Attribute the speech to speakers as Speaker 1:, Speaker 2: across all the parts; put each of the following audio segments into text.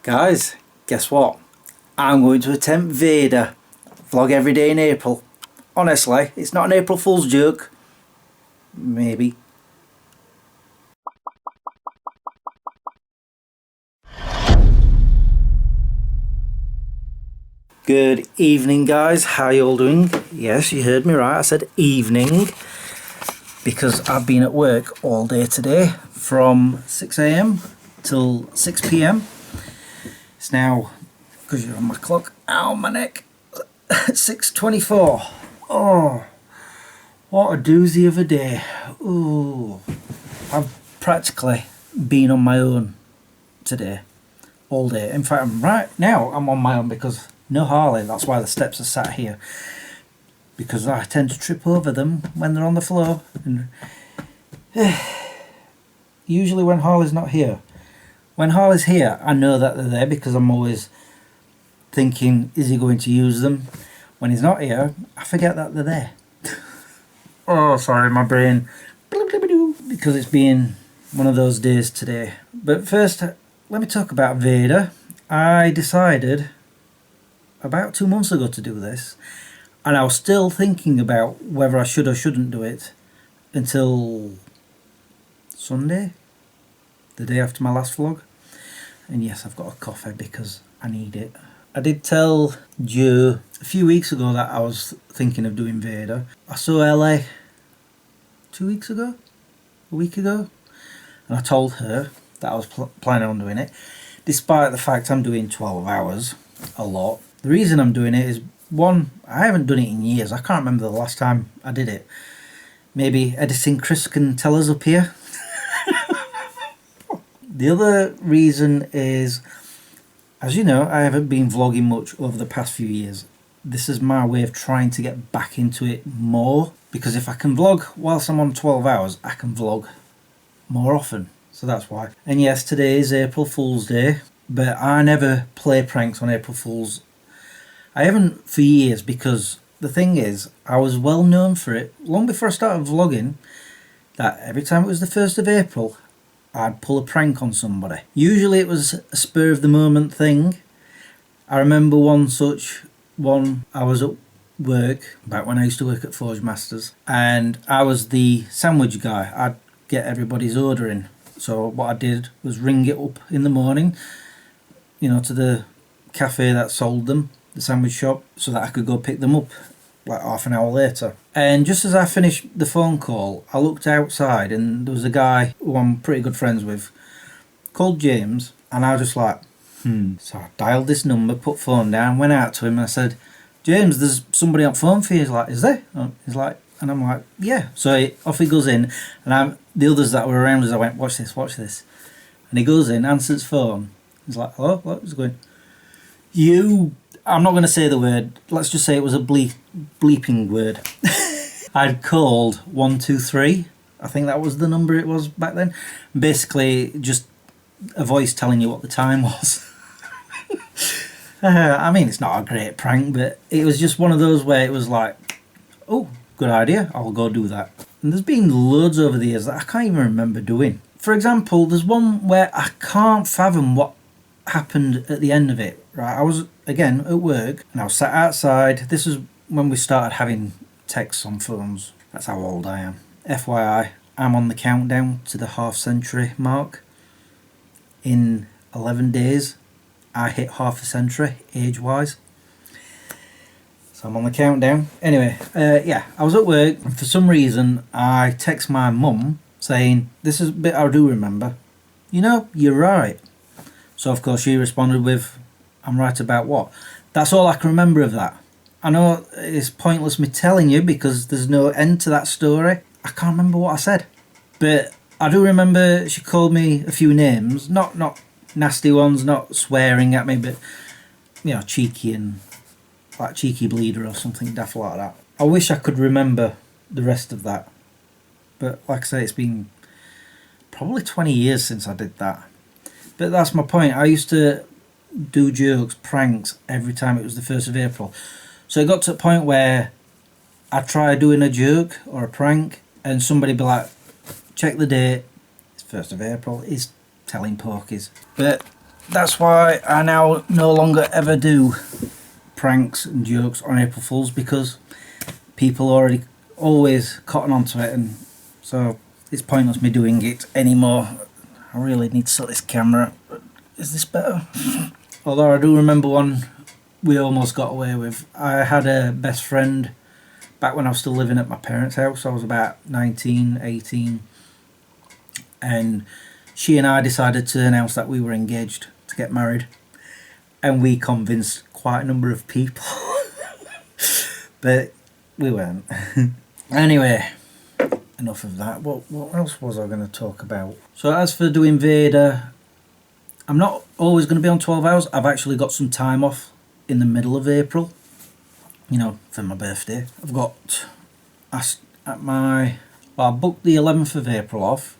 Speaker 1: Guys, guess what? I'm going to attempt V.E.D.A. Vlog every day in April. Honestly, it's not an April Fool's joke. Maybe. Good evening, guys. How you all doing? Yes, you heard me right. I said evening because I've been at work all day today from 6 a.m. till 6 p.m. It's now, because you're on my clock, ow, my neck, 6:24. Oh, what a doozy of a day. Ooh, I've practically been on my own today, all day. In fact, right now I'm on my own because no Harley. That's why the steps are sat here, because I tend to trip over them when they're on the floor. And usually when Harley's not here. When Harley's here, I know that they're there because I'm always thinking, is he going to use them? When he's not here, I forget that they're there. Oh, sorry, my brain. Because it's been one of those days today. But first, let me talk about V.E.D.A. I decided about 2 months ago to do this, and I was still thinking about whether I should or shouldn't do it until Sunday, the day after my last vlog. And yes, I've got a coffee because I need it. I did tell Joe a few weeks ago that I was thinking of doing V.E.D.A. I saw LA 2 weeks ago, a week ago, and I told her that I was planning on doing it, despite the fact I'm doing 12 hours, a lot. The reason I'm doing it is, one, I haven't done it in years. I can't remember the last time I did it. Maybe Edison Chris can tell us up here. The other reason is, as you know, I haven't been vlogging much over the past few years. This is my way of trying to get back into it more, because if I can vlog whilst I'm on 12 hours, I can vlog more often. So that's why. And yes, today is April Fool's Day, but I never play pranks on April Fool's. I haven't for years, because the thing is, I was well known for it long before I started vlogging, that every time it was the 1st of April, I'd pull a prank on somebody. Usually it was a spur of the moment thing. I remember one such one. I was at work, back when I used to work at Forge Masters, and I was the sandwich guy. I'd get everybody's order in. So what I did was ring it up in the morning, you know, to the cafe that sold them, the sandwich shop, so that I could go pick them up like half an hour later. And just as I finished the phone call, I looked outside and there was a guy who I'm pretty good friends with called James, and I was just like, So I dialed this number, put phone down, went out to him and I said, James, there's somebody on phone for you. He's like, is there? He's like, and I'm like, yeah. So off he goes in, and the others that were around us, I went, watch this. And he goes in, answers phone. He's like, hello, what? He's going, I'm not going to say the word, let's just say it was a bleeping word. I'd called 123, I think that was the number it was back then. Basically, just a voice telling you what the time was. I mean, it's not a great prank, but it was just one of those where it was like, oh, good idea, I'll go do that. And there's been loads over the years that I can't even remember doing. For example, there's one where I can't fathom what happened at the end of it. Right, I was again at work and I was sat outside. This is when we started having texts on phones. That's how old I am. FYI, I'm on the countdown to the half-century mark. In 11 days, I hit half a century age-wise. So I'm on the countdown. Anyway, yeah, I was at work and for some reason I text my mum saying, this is a bit I do remember. You know, you're right. So of course she responded with, I'm right about what? That's all I can remember of that. I know it's pointless me telling you because there's no end to that story. I can't remember what I said. But I do remember she called me a few names. Not nasty ones, not swearing at me, but, you know, cheeky and like cheeky bleeder or something daft like that. I wish I could remember the rest of that. But like I say, it's been probably 20 years since I did that. But that's my point. I used to do jokes, pranks, every time it was the 1st of April. So it got to a point where I'd try doing a joke or a prank and somebody be like, check the date, it's 1st of April, it's telling porkies. But that's why I now no longer ever do pranks and jokes on April Fools, because people already always cotton onto it, and so it's pointless me doing it anymore. I really need to set this camera. Is this better? Although I do remember one we almost got away with. I had a best friend back when I was still living at my parents' house. I was about 19, 18, and she and I decided to announce that we were engaged to get married, and we convinced quite a number of people. But we weren't. Anyway, enough of that. What else was I going to talk about? So as for doing V.E.D.A, I'm not always going to be on 12 hours. I've actually got some time off in the middle of April, you know, for my birthday. I've got I booked the 11th of April off,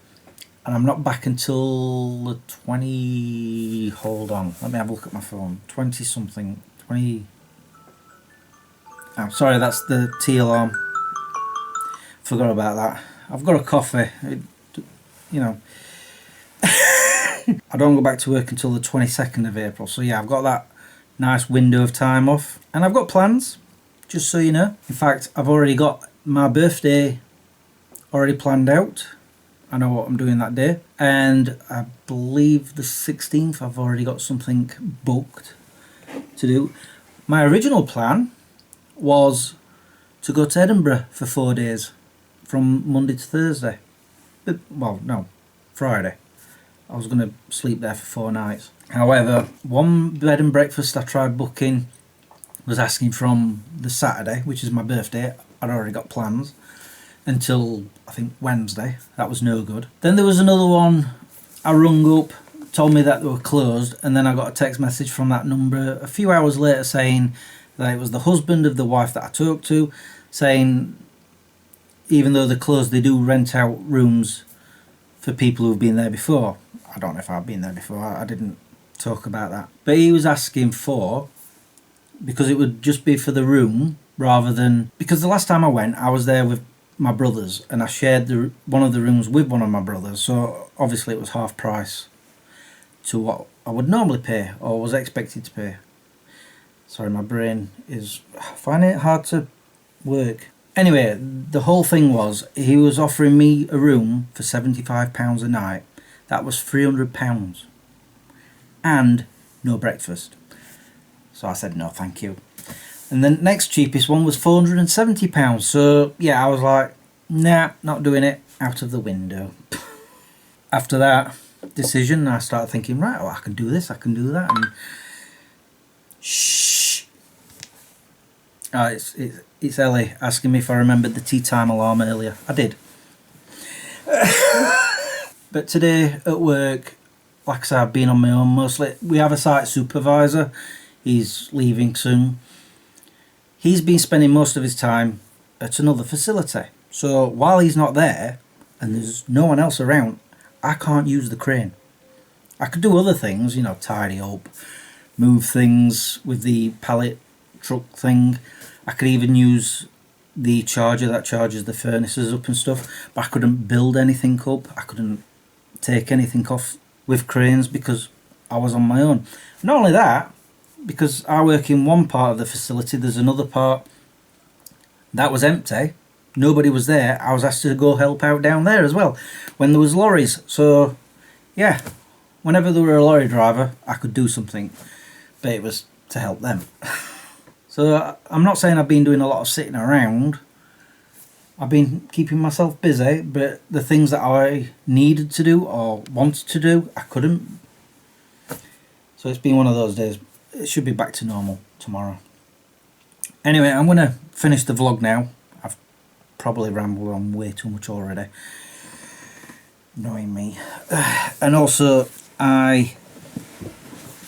Speaker 1: and I'm not back until the 20... Hold on, let me have a look at my phone. 20 something. 20... Oh, sorry, that's the tea alarm. Forgot about that. I've got a coffee. You know. I don't go back to work until the 22nd of April. So yeah, I've got that nice window of time off. And I've got plans, just so you know. In fact, I've already got my birthday already planned out. I know what I'm doing that day. And I believe the 16th I've already got something booked to do. My original plan was to go to Edinburgh for 4 days, from Monday to Thursday. But, well, no, Friday. I was going to sleep there for 4 nights. However, one bed and breakfast I tried booking was asking from the Saturday, which is my birthday. I'd already got plans, until I think Wednesday. That was no good. Then there was another one. I rung up, told me that they were closed, and then I got a text message from that number a few hours later saying that it was the husband of the wife that I talked to, saying even though they're closed, they do rent out rooms for people who've been there before. I don't know if I've been there before. I didn't talk about that. But he was asking for, because it would just be for the room rather than... Because the last time I went, I was there with my brothers, and I shared one of the rooms with one of my brothers, so obviously it was half price to what I would normally pay, or was expected to pay. Sorry, my brain is finding it hard to work. Anyway, the whole thing was, he was offering me a room for £75 a night. That was £300. And no breakfast. So I said no, thank you. And the next cheapest one was £470. So yeah, I was like, nah, not doing it. Out of the window. After that decision, I started thinking, right, oh, I can do this, I can do that. And shh. It's Ellie asking me if I remembered the tea time alarm earlier. I did. But today at work, like I said, I've been on my own mostly. We have a site supervisor. He's leaving soon. He's been spending most of his time at another facility. So while he's not there and there's no one else around, I can't use the crane. I could do other things, you know, tidy up, move things with the pallet truck thing. I could even use the charger that charges the furnaces up and stuff, but I couldn't build anything up. I couldn't take anything off with cranes because I was on my own. Not only that, because I work in one part of the facility, there's another part that was empty. Nobody was there. I was asked to go help out down there as well when there was lorries. So yeah, whenever there were a lorry driver, I could do something, but it was to help them. So I'm not saying I've been doing a lot of sitting around. I've been keeping myself busy, but the things that I needed to do or wanted to do, I couldn't. So it's been one of those days. It should be back to normal tomorrow. Anyway, I'm going to finish the vlog now. I've probably rambled on way too much already. Knowing me. And also, I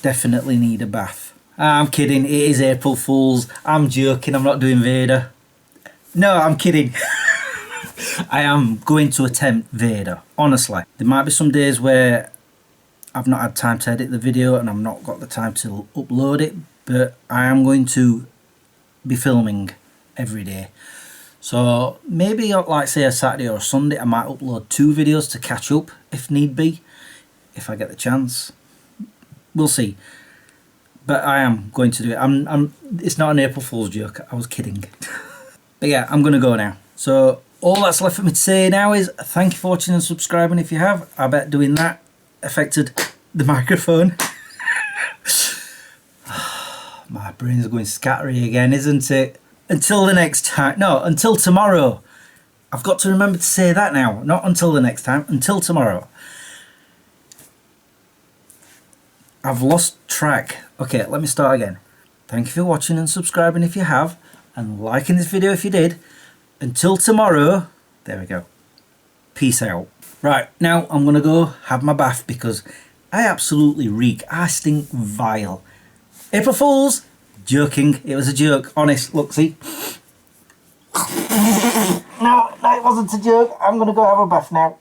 Speaker 1: definitely need a bath. I'm kidding, it is April Fool's. I'm joking, I'm not doing V.E.D.A. No, I'm kidding. I am going to attempt V.E.D.A, honestly. There might be some days where I've not had time to edit the video and I've not got the time to upload it, but I am going to be filming every day. So maybe like say a Saturday or a Sunday I might upload 2 videos to catch up if need be, if I get the chance. we'll see. But I am going to do it. It's not an April Fool's joke. I was kidding. But yeah, I'm going to go now. So all that's left for me to say now is thank you for watching and subscribing if you have. I bet doing that affected the microphone. My brain's going scattery again, isn't it? Until the next time. No, until tomorrow. I've got to remember to say that now. Not until the next time. Until tomorrow. I've lost track. Okay, let me start again. Thank you for watching and subscribing if you have. And liking this video if you did. Until tomorrow. There we go. Peace out. Right, now I'm going to go have my bath because I absolutely reek. I stink vile. April Fools! Joking. It was a joke. Honest. Look, see? No, it wasn't a joke. I'm going to go have a bath now.